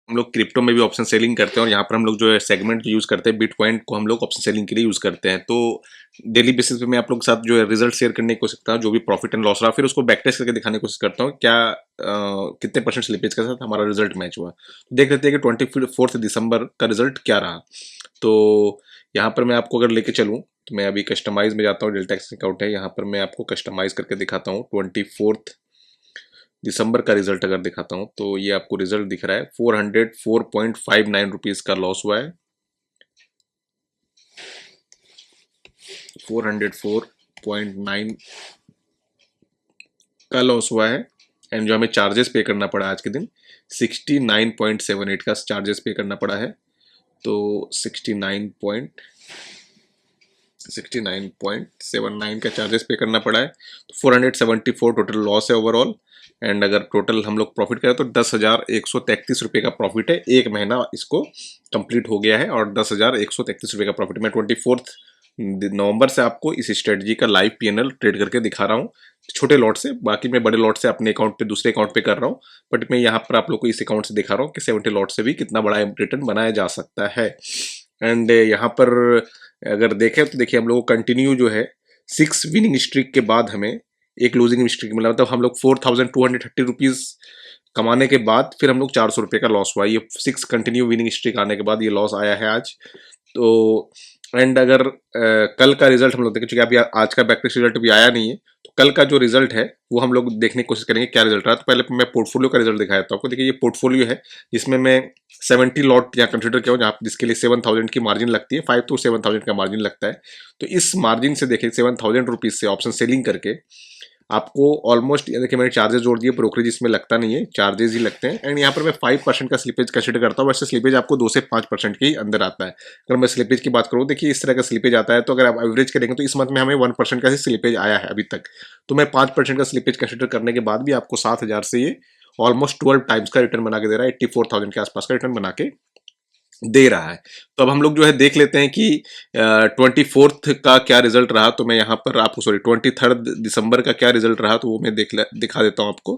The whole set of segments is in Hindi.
हम लोग क्रिप्टो में भी ऑप्शन सेलिंग करते हैं और यहाँ पर हम लोग जो है सेगमेंट यूज़ करते हैं बिटकॉइन को हम लोग ऑप्शन सेलिंग के लिए यूज़ करते हैं। तो डेली बेसिस पे मैं आप लोग के साथ जो है रिजल्ट शेयर करने की कोशिश करता हूँ, जो भी प्रॉफिट एंड लॉस रहा फिर उसको बैक टेस्ट करके दिखाने की कोशिश करता हूँ क्या कितने परसेंट स्लिपेज के साथ हमारा रिजल्ट मैच हुआ। तो देख लेते हैं कि 24 दिसंबर का रिजल्ट क्या रहा। तो यहाँ पर मैं आपको अगर लेके चलूँ तो मैं अभी कस्टमाइज में जाता हूँ, डेल्टा एक्स अकाउंट है, यहाँ पर मैं आपको कस्टमाइज करके दिखाता हूँ। 24 दिसंबर का रिजल्ट अगर दिखाता हूँ तो ये आपको रिजल्ट दिख रहा है 404.59 रुपीज़ का लॉस हुआ है। 404.9 का लॉस हुआ है। एंड जो हमें चार्जेस पे करना पड़ा आज के दिन 69.78 का चार्जेस पे करना पड़ा है। तो 69.79 का चार्जेस पे करना पड़ा है। तो 474 टोटल लॉस है ओवरऑल। एंड अगर टोटल हम लोग प्रॉफिट करें तो 10,133 रुपये का प्रॉफिट है। एक महीना इसको कंप्लीट हो गया है और 10,133 रुपये का प्रॉफिट। मैं 24 नवंबर से आपको इस स्ट्रेटजी का लाइव पीएनएल ट्रेड करके दिखा रहा हूँ, छोटे लॉट से। बाकी मैं बड़े लॉट से अपने अकाउंट पे दूसरे अकाउंट पे कर रहा हूँ, बट मैं यहाँ पर आप लोग को इस अकाउंट से दिखा रहा हूँ कि 70 लॉट से भी कितना बड़ा रिटर्न बनाया जा सकता है। एंड यहाँ पर अगर देखें तो देखिए हम लोग को कंटिन्यू जो है 6 विनिंग स्ट्रीक के बाद हमें एक लूजिंग स्ट्रीक मिला। मतलब हम लोग 4,230 रुपीज़ कमाने के बाद फिर हम लोग 400 रुपये का लॉस हुआ। ये 6 कंटिन्यू विनिंग स्ट्रीक आने के बाद ये लॉस आया है आज। तो एंड अगर कल का रिजल्ट हम लोग देखें, चूंकि अभी आज का बैकटेस्ट रिजल्ट भी आया नहीं है, तो कल का जो रिजल्ट है वो हम लोग देखने की कोशिश करेंगे क्या रिजल्ट रहा। तो पहले मैं पोर्टफोलियो का रिजल्ट दिखाया था आपको। देखिए ये पोर्टफोलियो है जिसमें मैं 70 लॉट यहाँ कंसिडर किया हूँ, जहाँ जिसके लिए 7,000 की मार्जिन लगती है। 5 to 7,000 का मार्जिन लगता है। तो इस मार्जिन से देखिए 7,000 रुपीज़ से ऑप्शन सेलिंग करके आपको ऑलमोस्ट, देखिए मैंने चार्जेस जोड़ दिए, ब्रोकरेज इसमें लगता नहीं है, चार्जेस ही लगते हैं। एंड यहाँ पर मैं 5% का स्लिपेज कंसिडर करता हूँ। वैसे स्लिपेज आपको 2 से 5% के ही अंदर आता है। अगर मैं स्लिपेज की बात करूँ, देखिए इस तरह का स्लिपेज आता है। तो अगर आप एवरेज करेंगे तो इस मंथ में हमें 1% का ही स्लिपेज आया है अभी तक। तो मैं 5% का स्लिपेज कंसिडर करने के बाद भी आपको 7,000 से ये ऑलमोस्ट 12 टाइम्स का रिटर्न बना के दे रहा है। 84,000 के आसपास का रिटर्न बना के दे रहा है। तो अब हम लोग जो है देख लेते हैं कि 24th का क्या रिजल्ट रहा। तो मैं यहाँ पर आपको 23 दिसंबर का क्या रिजल्ट रहा, तो वो मैं दिखा देता हूँ आपको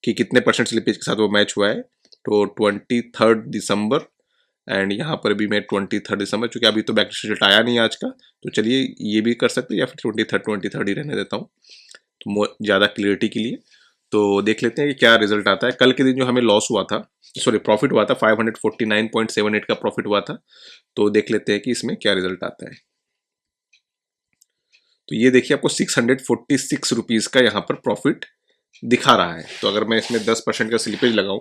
कि कितने परसेंट स्लिपेज के साथ वो मैच हुआ है। तो 23 दिसंबर, एंड यहाँ पर भी मैं 23 दिसंबर, चूंकि अभी तो बैक रिजल्ट आया नहीं आज का, तो चलिए ये भी कर सकते हैं, या फिर 23 ही रहने देता हूँ तो ज़्यादा क्लियरिटी के लिए। तो देख लेते हैं कि क्या रिजल्ट आता है। कल के दिन जो हमें लॉस हुआ था, सॉरी प्रॉफिट हुआ था, 549.78 का प्रॉफिट हुआ था। तो देख लेते हैं कि इसमें क्या रिजल्ट आता है। तो ये देखिए आपको 646 रुपीज़ का यहाँ पर प्रॉफिट दिखा रहा है। तो अगर मैं इसमें 10% का स्लिपेज लगाऊं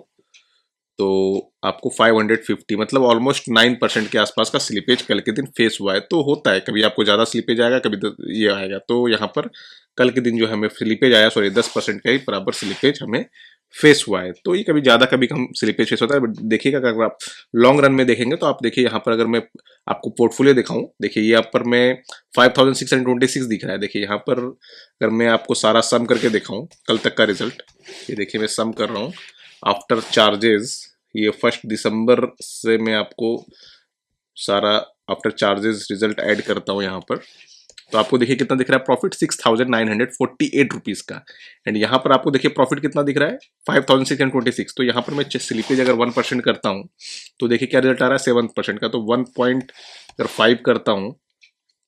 तो आपको 550, मतलब ऑलमोस्ट 9% के आसपास का स्लिपेज कल के दिन फेस हुआ है। तो होता है, कभी आपको ज़्यादा स्लिपेज आएगा, कभी ये आएगा। तो यहाँ पर कल के दिन जो हमें स्लिपेज आया, सॉरी 10% का ही बराबर स्लिपेज हमें फेस हुआ है। तो ये कभी ज़्यादा कभी कम स्लिपेज फेस होता है। बट देखिएगा अगर आप लॉन्ग रन में देखेंगे तो आप देखिए यहाँ पर अगर मैं आपको पोर्टफोलियो दिखाऊं, देखिए ये यहाँ पर मैं 5,626 दिख रहा है। देखिए यहाँ पर अगर मैं आपको सारा सम करके दिखाऊं कल तक का रिजल्ट, ये देखिए मैं सम कर रहा हूँ आफ्टर चार्जेस। ये 1 दिसंबर से मैं आपको सारा आफ्टर चार्जेस रिजल्ट ऐड करता हूँ यहाँ पर। तो आपको देखिए कितना दिख रहा है प्रॉफिट, 6,948 रुपीज़ का। एंड यहाँ पर आपको देखिए प्रॉफिट कितना दिख रहा है, 5,626। तो यहाँ पर मैं स्लिपेज अगर 1% करता हूँ तो देखिए क्या रिजल्ट आ रहा है 7% का। तो 1.5 करता हूँ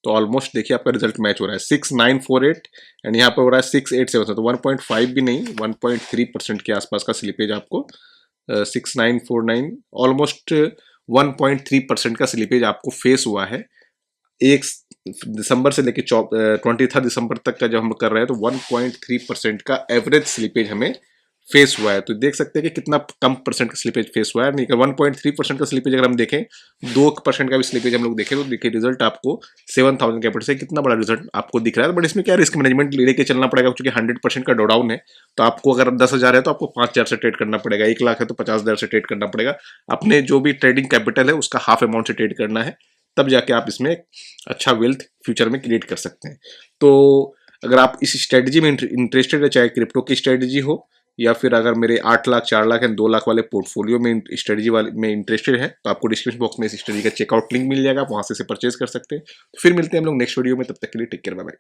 तो ऑलमोस्ट देखिए आपका रिजल्ट मैच हो रहा है 6,948, एंड यहाँ पर हो रहा है 6,877। तो 1.5 भी नहीं, 1.3% के आसपास का स्लिपेज आपको 6,949, ऑलमोस्ट 1.3% का स्लिपेज आपको फेस हुआ है। 1 दिसंबर से लेके 23 दिसंबर तक का जब हम कर रहे हैं तो 1.3% का एवरेज स्लिपेज हमें फेस हुआ है। तो देख सकते हैं कि कितना कम परसेंट का स्लिपेज फेस हुआ है। नहीं 1.3% का स्लिपेज अगर हम देखें, 2% का भी स्लिपेज हम लोग देखें तो देखिए रिजल्ट आपको 7,000 कैपिटल से कितना बड़ा रिजल्ट आपको दिख रहा है। बट इसमें क्या रिस्क मैनेजमेंट लेके चलना पड़ेगा, क्योंकि 100% का डाउन है। तो आपको अगर 10,000 है तो आपको 5,000 से ट्रेड करना पड़ेगा, 1 लाख है तो 50,000 से ट्रेड करना पड़ेगा। अपने जो भी ट्रेडिंग कैपिटल है उसका हाफ अमाउंट से ट्रेड करना है, तब जाके आप इसमें अच्छा वेल्थ फ्यूचर में क्रिएट कर सकते हैं। तो अगर आप इस स्ट्रेटजी में इंटरेस्टेड है, चाहे क्रिप्टो की स्ट्रेटजी हो या फिर अगर मेरे 8 लाख 4 लाख एंड 2 लाख वाले पोर्टफोलियो में स्ट्रेटजी वाले में इंटरेस्टेड है, तो आपको डिस्क्रिप्शन बॉक्स में इस स्ट्रेटजी का चेकआउट लिंक मिल जाएगा, आप वहां से परचेज कर सकते हैं। तो फिर मिलते हैं हम लोग नेक्स्ट वीडियो में, तब तक के लिए टेक केयर, बाय बाय।